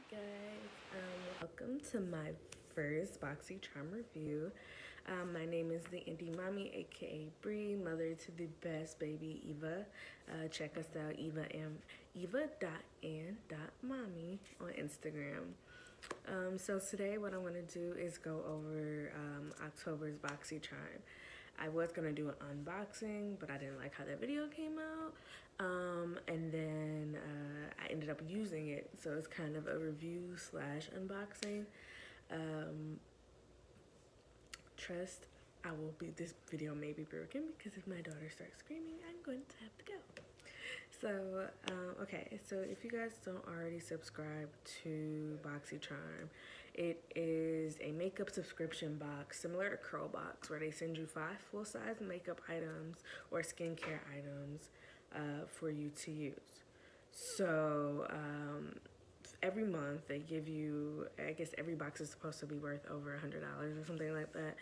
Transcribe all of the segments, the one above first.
Guys, welcome to my first BoxyCharm review. My name is the Indie Mommy, aka Bree, mother to the best baby Eva. Check us out, eva.and.mommy on Instagram. So today what I want to do is go over October's BoxyCharm. I was going to do an unboxing, but I didn't like how that video came out. And then I ended up using it, so it's kind of a review slash unboxing. Trust, this video may be broken because if my daughter starts screaming, I'm going to have to go. So, okay, so if you guys don't already subscribe to BoxyCharm, it is a makeup subscription box similar to Curlbox, where they send you 5 full-size makeup items or skincare items for you to use. So every month they give you, I guess every box is supposed to be worth over $100 or something like that.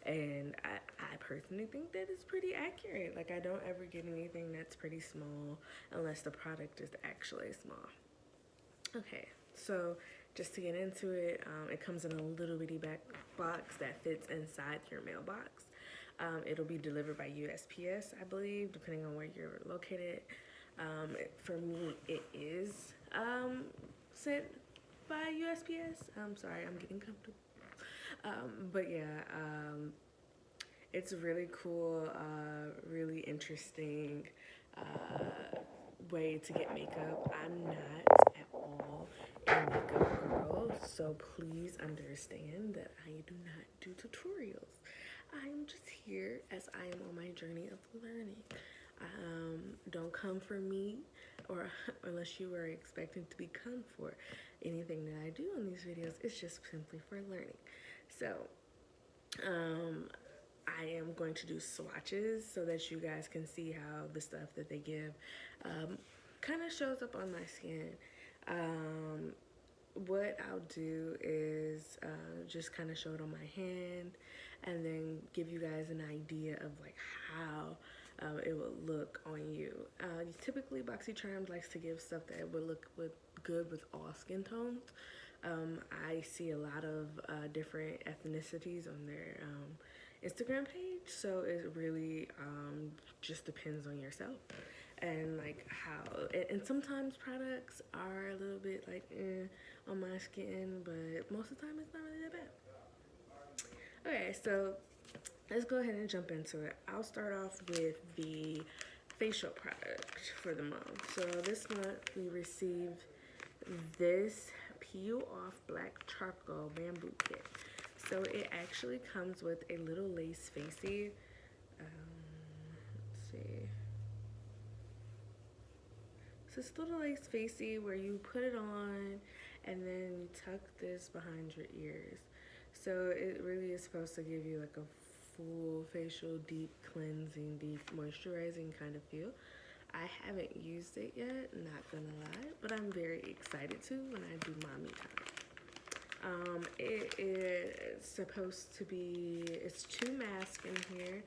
And I personally think that is pretty accurate. Like, I don't ever get anything that's pretty small unless the product is actually small. Okay, so just to get into it, it comes in a little bitty back box that fits inside your mailbox. It'll be delivered by USPS, I believe, depending on where you're located. For me, it is sent by USPS. I'm sorry, I'm getting comfortable. But yeah, it's really cool, really interesting way to get makeup. I'm not at all a makeup girl, so please understand that I do not do tutorials. I'm just here as I am on my journey of learning. Don't come for me, or unless you are expecting to become for anything that I do on these videos. It's just simply for learning. So I am going to do swatches so that you guys can see how the stuff that they give kind of shows up on my skin. What I'll do is just kind of show it on my hand and then give you guys an idea of like how it would look on you. Typically BoxyCharm likes to give stuff that would look good with all skin tones. I see a lot of different ethnicities on their Instagram page, so it really just depends on yourself and like how. And sometimes products are a little bit like on my skin, but most of the time it's not really that bad. Okay, so let's go ahead and jump into it. I'll start off with the facial product for the month. So this month we received this Peel Off Black Charcoal Bamboo Kit. So it actually comes with a little lace facey. Let's see. So it's a little lace facey where you put it on and then you tuck this behind your ears. So it really is supposed to give you like a full facial, deep cleansing, deep moisturizing kind of feel. I haven't used it yet, not gonna lie, but I'm very excited to when I do mommy time. It is supposed to be, it's 2 masks in here,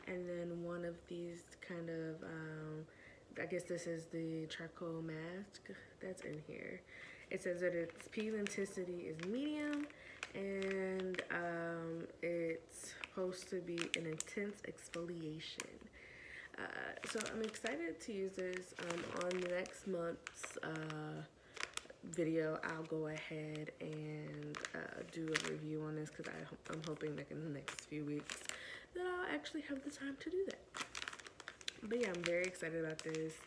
and then one of these kind of, I guess this is the charcoal mask that's in here. It says that its peel intensity is medium, and it's supposed to be an intense exfoliation. So I'm excited to use this. On next month's video, I'll go ahead and do a review on this because I'm hoping that in the next few weeks that I'll actually have the time to do that. But yeah, I'm very excited about this.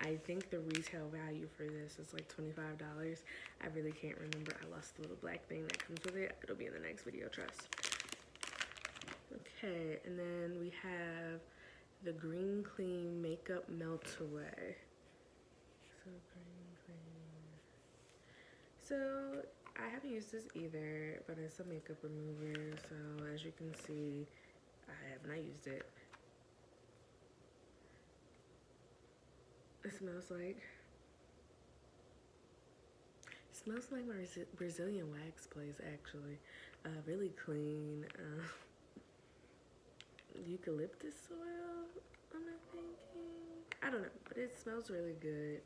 I think the retail value for this is like $25. I really can't remember. I lost the little black thing that comes with it. It'll be in the next video, trust. Okay, and then we have the Green Clean Makeup Melt Away. So Green Clean. So I haven't used this either, but it's a makeup remover. So as you can see, I have not used it. It smells like my Brazilian wax place, actually. Really clean. Eucalyptus oil, I'm not thinking. I don't know, but it smells really good.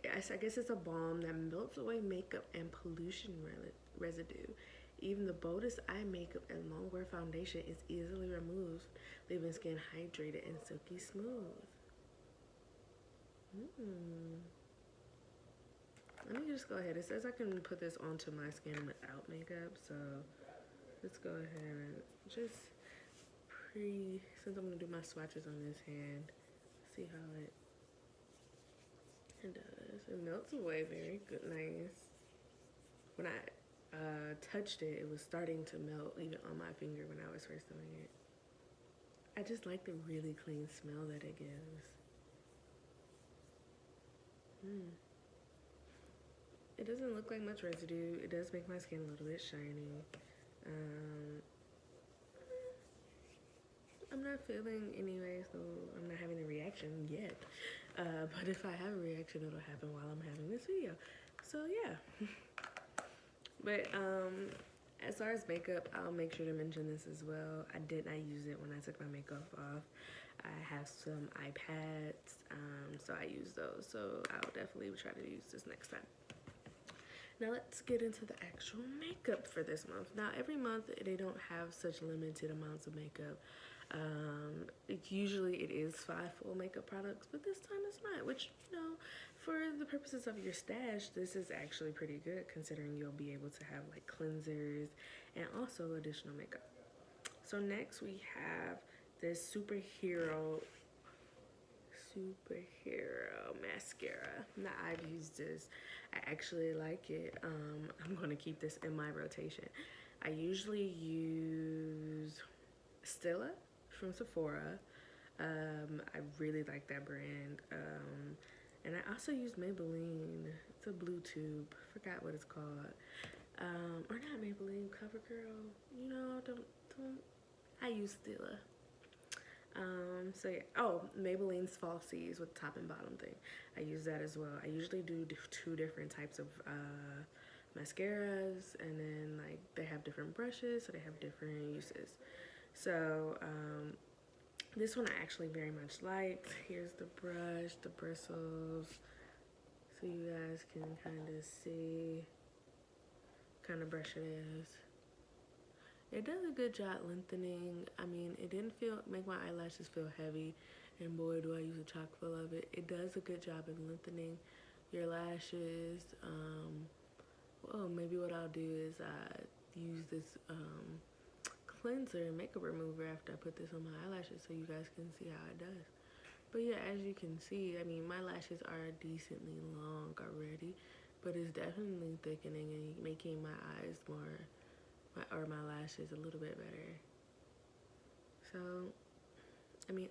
I guess it's a balm that melts away makeup and pollution residue. Even the boldest eye makeup and long wear foundation is easily removed, leaving skin hydrated and silky smooth. Let me just go ahead. It says I can put this onto my skin without makeup, so let's go ahead and just since I'm gonna do my swatches on this hand, see how it does. It melts away very good, nice. When I touched it, it was starting to melt even on my finger when I was first doing it. I just like the really clean smell that it gives. It doesn't look like much residue. It does make my skin a little bit shiny. I'm not feeling anyway, so I'm not having a reaction yet. But if I have a reaction, it'll happen while I'm having this video. So yeah. But as far as makeup, I'll make sure to mention this as well. I did not use it when I took my makeup off. I have some iPads, so I use those. So I'll definitely try to use this next time. Now let's get into the actual makeup for this month. Now every month they don't have such limited amounts of makeup. Usually it is 5 full makeup products, but this time it's not, which, you know, for the purposes of your stash, this is actually pretty good considering you'll be able to have like cleansers and also additional makeup. So next we have this superhero mascara. Now I've used this. I actually like it. I'm gonna keep this in my rotation. I usually use Stila from Sephora. I really like that brand. And I also use Maybelline. It's a blue tube. Forgot what it's called. Or not Maybelline, CoverGirl. You know, don't. I use Stila. So yeah. Oh, Maybelline's Falsies with top and bottom thing. I use that as well. I usually do 2 different types of mascaras, and then like they have different brushes, so they have different uses. So this one I actually very much liked. Here's the brush, the bristles, so you guys can kind of see what kind of brush it is. It does a good job lengthening. I mean, it didn't make my eyelashes feel heavy, and boy do I use a chock full of it. It does a good job of lengthening your lashes. Well, maybe what I'll do is use this cleanser and makeup remover after I put this on my eyelashes so you guys can see how it does. But yeah, as you can see, I mean, my lashes are decently long already, but it's definitely thickening and making my eyes my lashes a little bit better. So, I mean,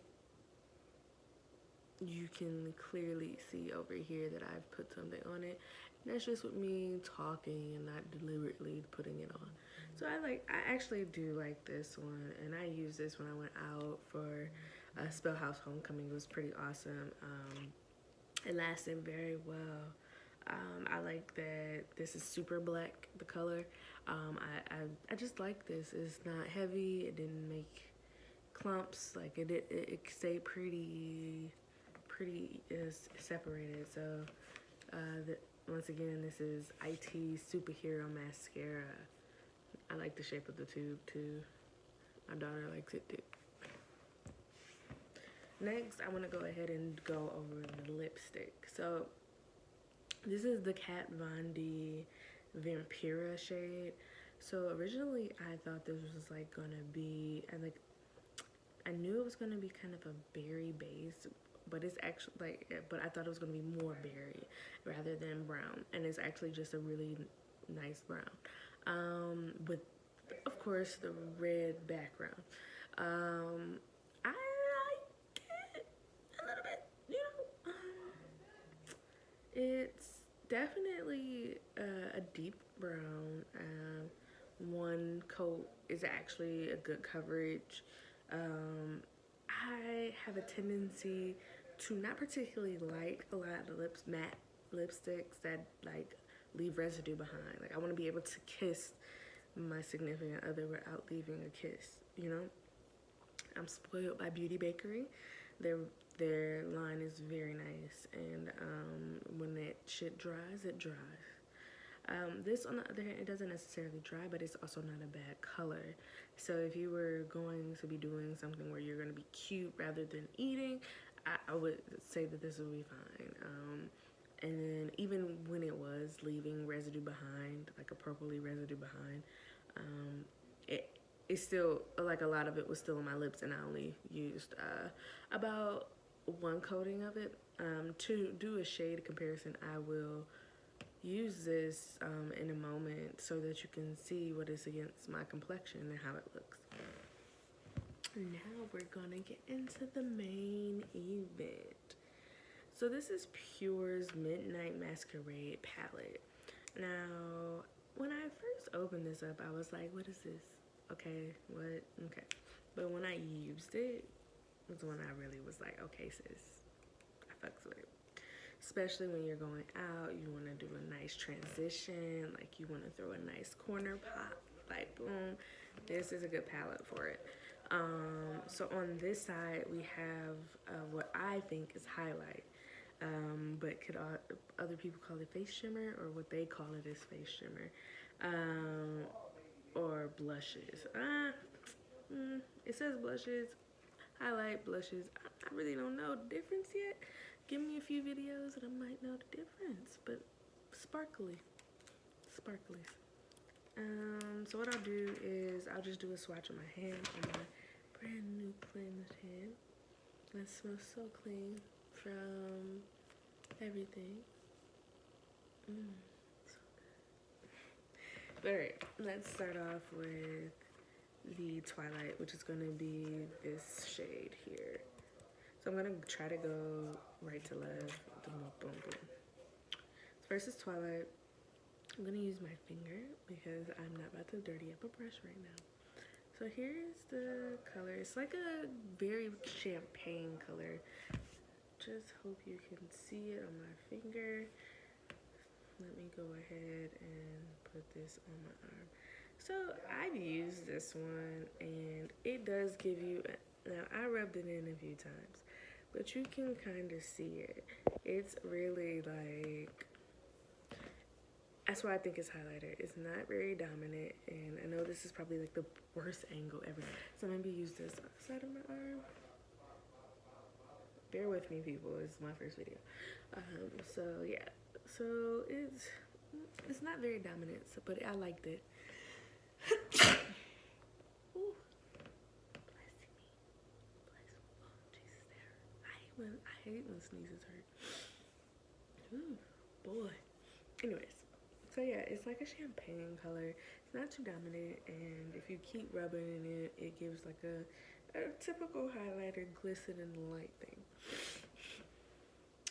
you can clearly see over here that I've put something on it. And that's just with me talking and not deliberately putting it on. So I actually do like this one, and I used this when I went out for Spellhouse Homecoming. It was pretty awesome. It lasted very well. I like that this is super black, the color. I just like this. It's not heavy. It didn't make clumps. Like it stayed pretty separated. So once again, this is IT Superhero Mascara. I like the shape of the tube too. My daughter likes it too. Next, I want to go ahead and go over the lipstick. So this is the Kat Von D Vampira shade. So originally I thought this was like gonna be, I knew it was gonna be kind of a berry base, but it's actually but I thought it was gonna be more berry rather than brown, and it's actually just a really nice brown, with of course the red background. I like it a little bit, you know. It's definitely a deep brown. One coat is actually a good coverage. I have a tendency to not particularly like a lot of matte lipsticks that like leave residue behind. Like I want to be able to kiss my significant other without leaving a kiss, you know. I'm spoiled by Beauty Bakery. Their line is very nice, and when that shit dries, it dries. This, on the other hand, it doesn't necessarily dry, but it's also not a bad color. So if you were going to be doing something where you're going to be cute rather than eating, I would say that this would be fine. And then even when it was leaving residue behind, like a purpley residue behind, it's still, like, a lot of it was still on my lips, and I only used about one coating of it. To do a shade comparison, I will use this in a moment so that you can see what is against my complexion and how it looks. Now we're gonna get into the main event. So this is Pure's Midnight Masquerade palette. Now, when I first opened this up, I was like, what is this? Okay, what? Okay. But when I used it, was when I really was like, okay, sis, I fucks with it. Especially when you're going out, you want to do a nice transition, like you want to throw a nice corner pop, like boom. This is a good palette for it. So on this side, we have what I think is highlight, but could other people call it face shimmer, or what they call it is face shimmer, or blushes. It says blushes, highlight, blushes. I really don't know the difference yet. Give me a few videos and I might know the difference, but sparkly. So what I'll do is I'll just do a swatch on my hand, on my brand new cleansed hand. That smells so clean from everything. So good. Alright, let's start off with the Twilight, which is gonna be this shade here. So I'm gonna try to go right to left. Boom, boom, boom. First is Twilight. I'm gonna use my finger because I'm not about to dirty up a brush right now. So here's the color. It's like a very champagne color. Just hope you can see it on my finger. Let me go ahead and put this on my arm. So I've used this one, and it does give you, now I rubbed it in a few times, but you can kind of see it. It's really like, that's why I think it's highlighter. It's not very dominant, and I know this is probably like the worst angle ever. So maybe use this side of my arm. Bear with me, people. It's my first video. So yeah. So it's not very dominant, so, but I liked it. Ooh. Bless me. Oh, Jesus, there. I hate when sneezes hurt. Ooh, boy. Anyways. So yeah, it's like a champagne color. It's not too dominant, and if you keep rubbing in it, it gives like a typical highlighter glisten in the light thing.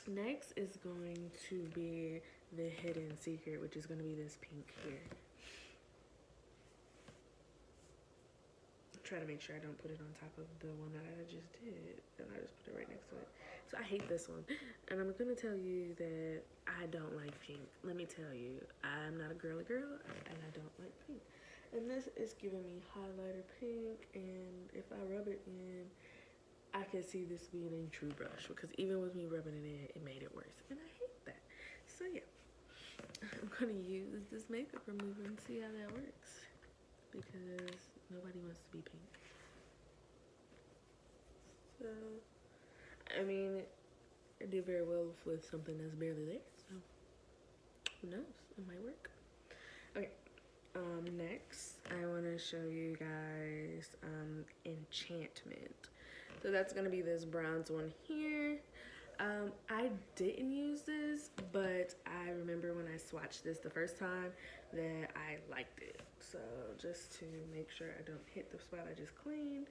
Next is going to be the Hidden Secret, which is going to be this pink here. Try to make sure I don't put it on top of the one that I just did, and I just put it right next to it. So I hate this one, and I'm gonna tell you that I don't like pink. Let me tell you, I'm not a girly girl, and I don't like pink. And this is giving me highlighter pink, and if I rub it in, I can see this being a true brush, because even with me rubbing it in, it made it worse, and I hate that. So yeah, I'm gonna use this makeup remover and see how that works, because nobody wants to be pink. So, I mean, I did very well with something that's barely there, so who knows? It might work. Okay, next, I want to show you guys Enchantment. So that's going to be this bronze one here. I didn't use this, but I remember when I swatched this the first time that I liked it. So just to make sure I don't hit the spot I just cleaned,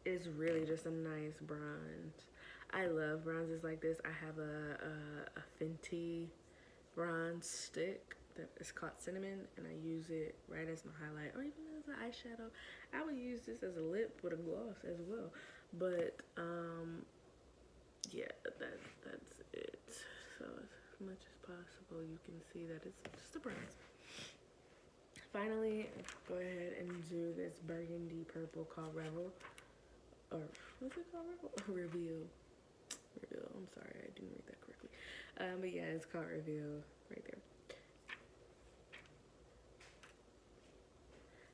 it's really just a nice bronze. I love bronzes like this. I have a Fenty bronze stick that is called Cinnamon, and I use it right as my highlight, or even as an eyeshadow. I would use this as a lip with a gloss as well, but yeah, that's it. So as much as possible, you can see that it's just a bronze. Finally, go ahead and do this burgundy purple called Revel. or what's it called? Reveal. Reveal. I'm sorry, I didn't read that correctly. But yeah, it's called Reveal right there.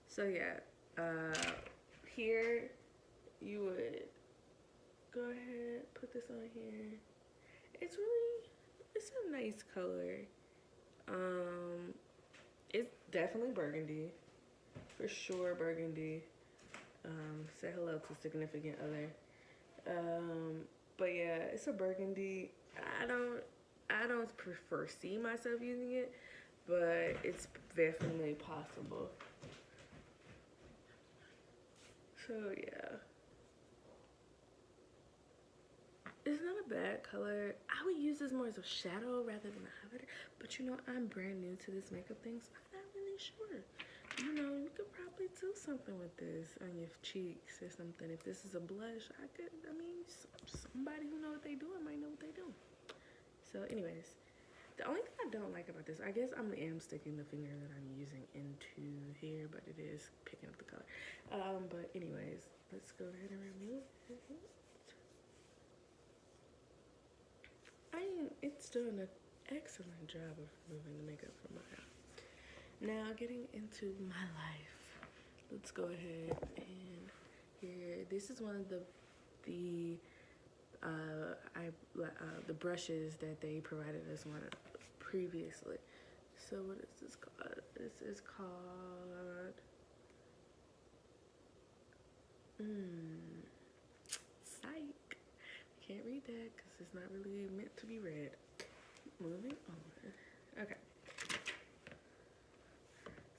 So yeah, here you would go ahead, put this on here. It's a nice color. It's definitely burgundy, for sure burgundy. Say hello to significant other. But yeah, it's a burgundy. I don't foresee myself using it, but it's definitely possible. So yeah, it's not a bad color. I would use this more as a shadow rather than a highlighter. But you know, I'm brand new to this makeup thing, so I'm not really sure. You know, you could probably do something with this on your cheeks or something. If this is a blush, I mean, somebody who knows what they doing might know what they doing. So anyways, the only thing I don't like about this, I guess I am sticking the finger that I'm using into here, but it is picking up the color. But anyways, let's go ahead and remove it. It's doing an excellent job of removing the makeup from my eye. Now getting into my life, let's go ahead and here. This is one of the brushes that they provided us one previously. So what is this called? This is called Psych. Can't read that because it's not really meant to be read. Moving on. Okay.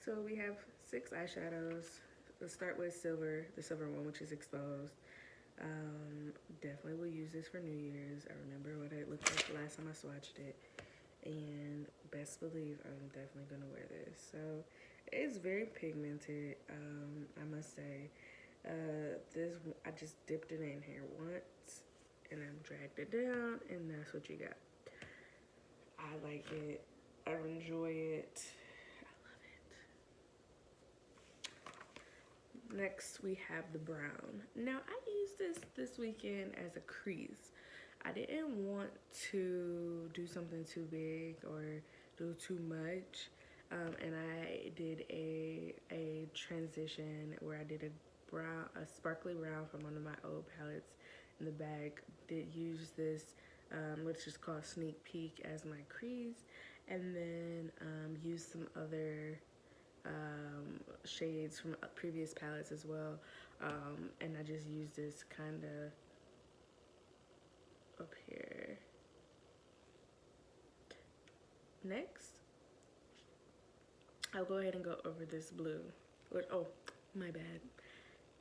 So we have 6 eyeshadows. Let's start with silver, the silver one, which is exposed. Definitely will use this for New Year's. I remember what it looked like the last time I swatched it. And best believe I'm definitely gonna wear this. So it's very pigmented, I must say. This, I just dipped it in here once and then dragged it down, and that's what you got. I like it. I enjoy it. Next, we have the brown. Now, I used this weekend as a crease. I didn't want to do something too big or do too much. And I did a transition where I did a sparkly brown from one of my old palettes in the bag. Did use this, which is called Sneak Peek, as my crease. And then used some other shades from previous palettes as well, and I just used this kind of up here. Next, I'll go ahead and go over this blue. Oh, my bad.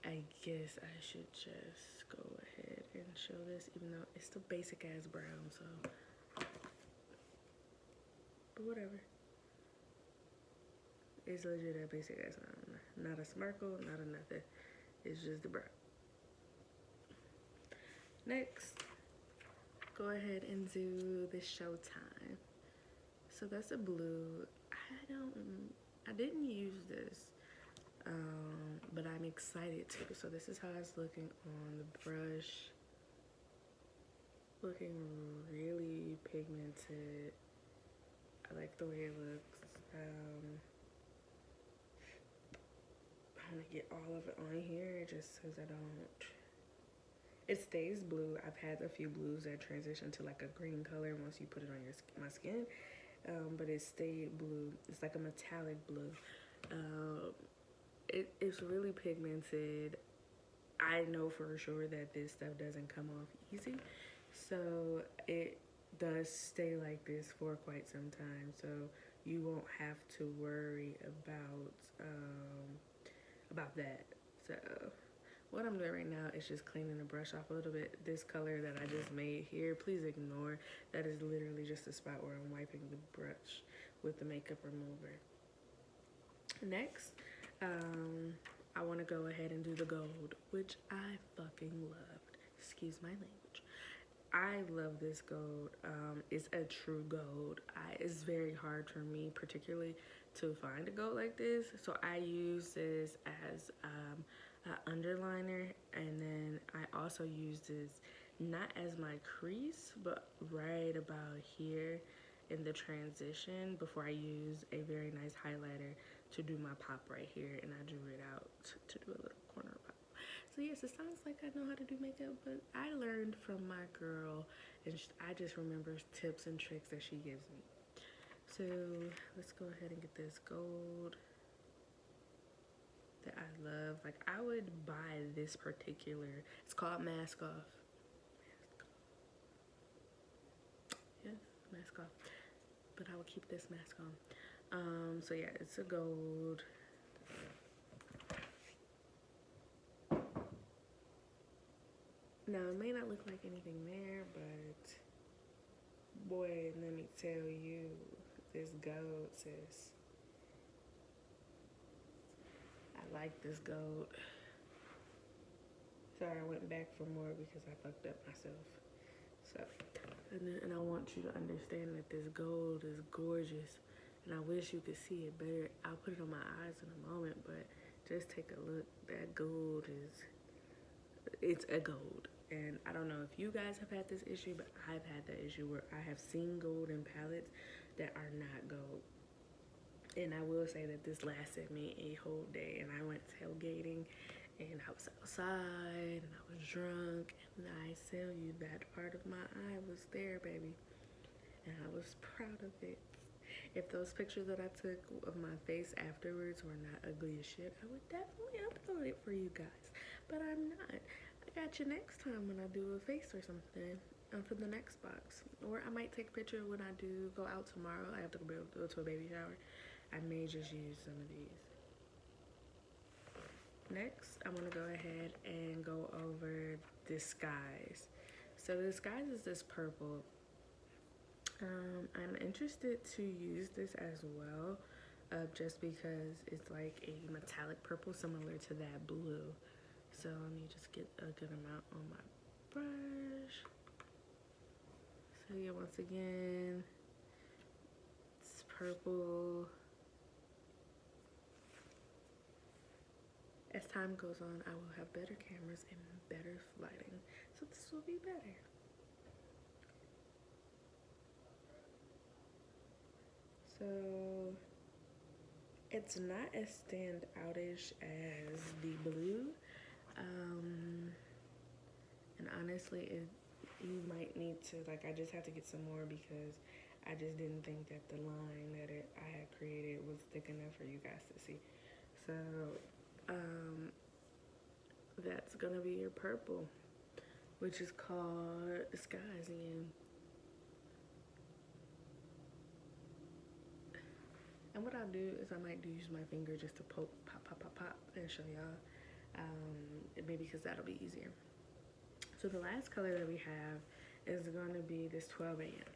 I guess I should just go ahead and show this, even though it's the basic ass brown, so, but whatever. It's legit a basic ass brown. Not a sparkle, not a nothing. It's just the brown. Next, go ahead and do the Showtime. So that's a blue. I didn't use this, but I'm excited to. So this is how it's looking on the brush. Looking really pigmented. I like the way it looks. I'm gonna get all of it on here just because I don't. It stays blue. I've had a few blues that transition to like a green color once you put it on my skin, but it stayed blue. It's like a metallic blue. It's really pigmented. I know for sure that this stuff doesn't come off easy, so it does stay like this for quite some time. So you won't have to worry about that. So what I'm doing right now is just cleaning the brush off a little bit. This color that I just made here, please ignore. That is literally just a spot where I'm wiping the brush with the makeup remover. Next, I want to go ahead and do the gold, which I fucking loved. Excuse my language. I love this gold. It's a true gold. It's very hard for me, particularly, to find a gold like this. So I use this as underliner, and then I also use this not as my crease, but right about here in the transition before I use a very nice highlighter to do my pop right here, and I drew it out to do a little corner pop. So yes, it sounds like I know how to do makeup, but I learned from my girl, and I just remember tips and tricks that she gives me. So let's go ahead and get this gold that I love. Like, I would buy this particular, it's called Mask Off. Yes, Mask Off. But I will keep this mask on. So yeah, it's a gold. Now, it may not look like anything there, but boy, let me tell you, this gold, sis. I like this gold. Sorry, I went back for more because I fucked up myself. So, and I want you to understand that this gold is gorgeous, and I wish you could see it better. I'll put it on my eyes in a moment, but just take a look. That gold it's a gold. And I don't know if you guys have had this issue, but I've had that issue where I have seen gold in palettes that are not gold. And I will say that this lasted me a whole day, and I went tailgating, and I was outside, and I was drunk, and I tell you that part of my eye was there, baby, and I was proud of it. If those pictures that I took of my face afterwards were not ugly as shit, I would definitely upload it for you guys, but I'm not. I got you next time when I do a face or something for the next box, or I might take a picture when I do go out tomorrow. I have to go to a baby shower. I may just use some of these. Next, I'm gonna go ahead and go over Disguise. So Disguise is this purple. I'm interested to use this as well, just because it's like a metallic purple similar to that blue. So let me just get a good amount on my brush. So yeah, once again, it's purple. As time goes on, I will have better cameras and better lighting, so this will be better. So it's not as standoutish as the blue, and honestly, you might need to, like, I just have to get some more because I just didn't think that the line that I had created was thick enough for you guys to see. So that's gonna be your purple, which is called Disguising. And what I'll do is I might use my finger just to poke, pop, pop, pop, pop, and show y'all, maybe because that'll be easier. So the last color that we have is going to be this 12 a.m.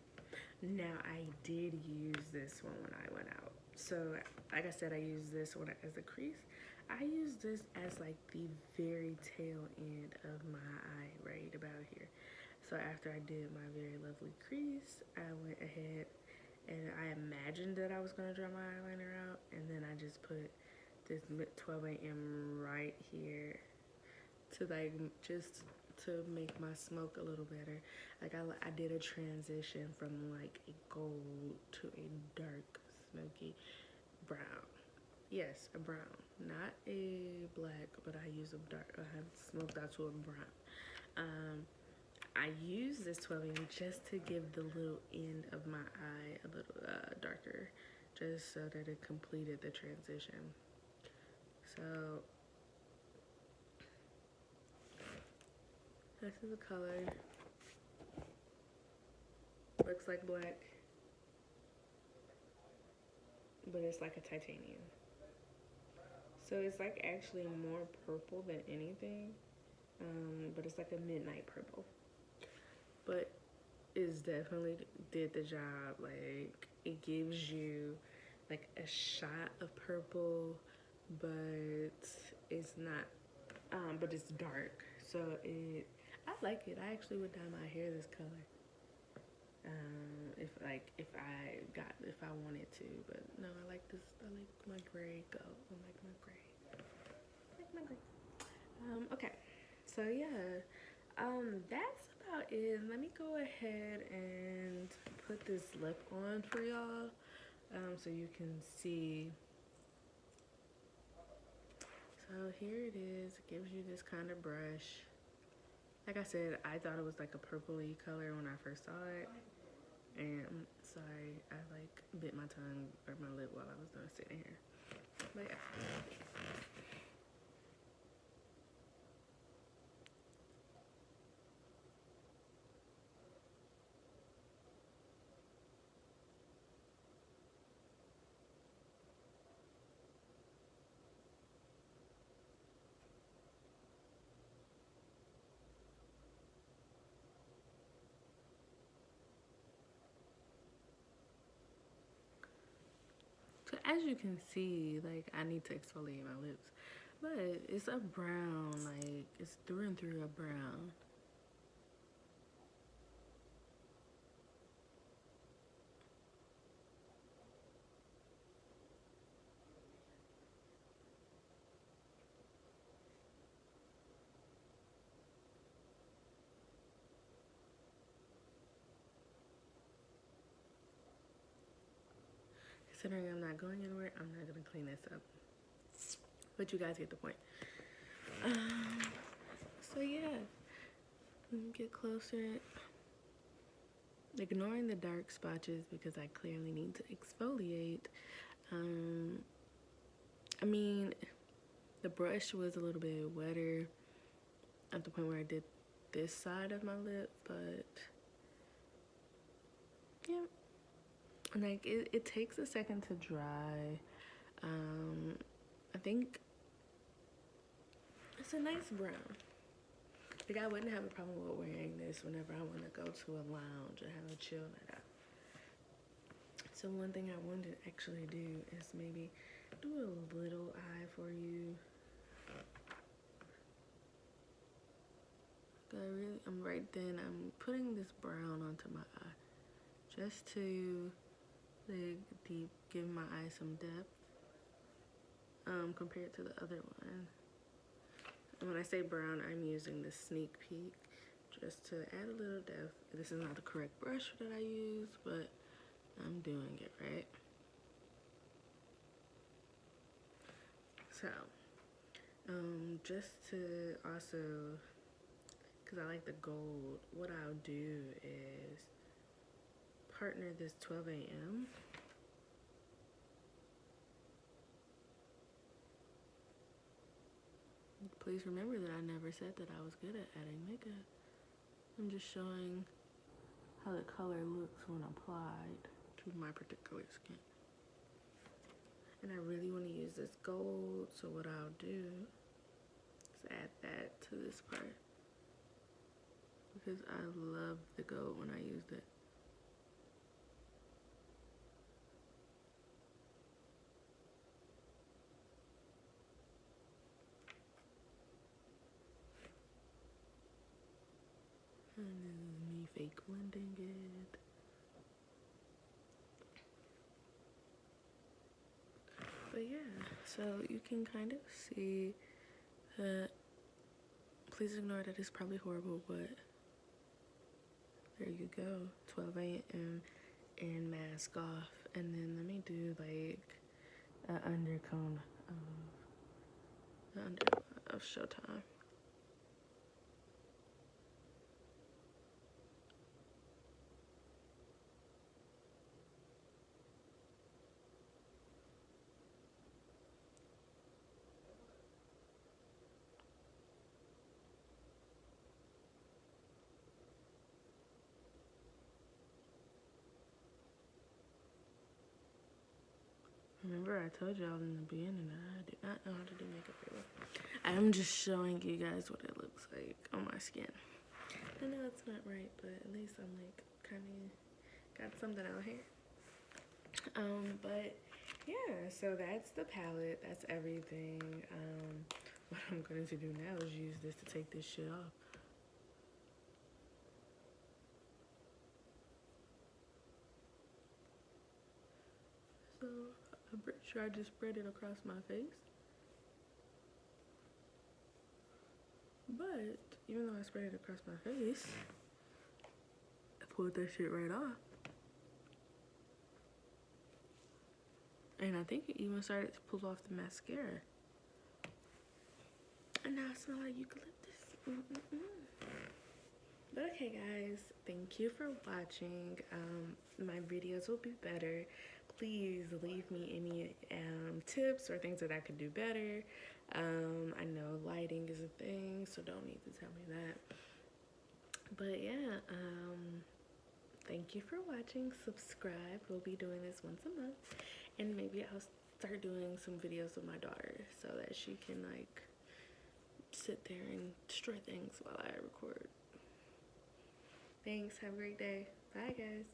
Now, I did use this one when I went out. So, like I said, I used this one as a crease. I used this as like the very tail end of my eye, right about here. So after I did my very lovely crease, I went ahead and I imagined that I was going to draw my eyeliner out, and then I just put this 12 a.m. right here to like just to make my smoke a little better. Like I did a transition from like a gold to a dark smoky brown. Yes, a brown, not a black, but I use a dark. I have smoked out to a brown. I use this 12 a.m. just to give the little end of my eye a little darker, just so that it completed the transition. So this is the color. Looks like black, but it's like a titanium. So it's like actually more purple than anything, but it's like a midnight purple. But it's definitely did the job. Like, it gives you like a shot of purple, but it's not, but it's dark. So I like it. I actually would dye my hair this color. If I wanted to, but no, I like this. I like my gray gold. I like my gray. Okay, so yeah, that's about it. Let me go ahead and put this lip on for y'all, so you can see. So here it is. It gives you this kind of brush. Like I said, I thought it was like a purpley color when I first saw it. And sorry, I like bit my tongue or my lip while I was done sitting here. But yeah. So as you can see, like I need to exfoliate my lips. But it's a brown, like it's through and through a brown. Considering I'm not going anywhere, I'm not gonna clean this up. But you guys get the point. So yeah, let me get closer. Ignoring the dark spotches because I clearly need to exfoliate. I mean, the brush was a little bit wetter at the point where I did this side of my lip, but yeah, like it takes a second to dry. I think it's a nice brown. Like I wouldn't have a problem with wearing this whenever I want to go to a lounge and have a chill night out. So one thing I wanted to actually do is maybe do a little eye for you. I'm putting this brown onto my eye just to like give my eye some depth compared to the other one. And when I say brown, I'm using the Sneak Peek just to add a little depth. This is not the correct brush that I use, but I'm doing it right. So, just to also, because I like the gold, what I'll do is partner this 12 a.m. Please remember that I never said that I was good at adding makeup. I'm just showing how the color looks when applied to my particular skin. And I really want to use this gold, so what I'll do is add that to this part. Because I love the gold when I used it. And this is me fake blending it. But yeah, so you can kind of see that. Please ignore that it's probably horrible, but there you go. 12 a.m. and mask off. And then let me do like an undercone of Showtime. Remember I told y'all in the beginning that I do not know how to do makeup really. I'm just showing you guys what it looks like on my skin. I know it's not right, but at least I'm like kind of got something out here. But yeah, so that's the palette. That's everything. What I'm going to do now is use this to take this shit off. So I'm pretty sure I just spread it across my face. But even though I sprayed it across my face, I pulled that shit right off. And I think it even started to pull off the mascara. And now I smell like eucalyptus. But okay, guys, thank you for watching. My videos will be better. Please leave me any tips or things that I could do better. I know lighting is a thing, so don't need to tell me that. But yeah, thank you for watching. Subscribe. We'll be doing this once a month, and maybe I'll start doing some videos with my daughter so that she can like sit there and destroy things while I record. Thanks. Have a great day. Bye, guys.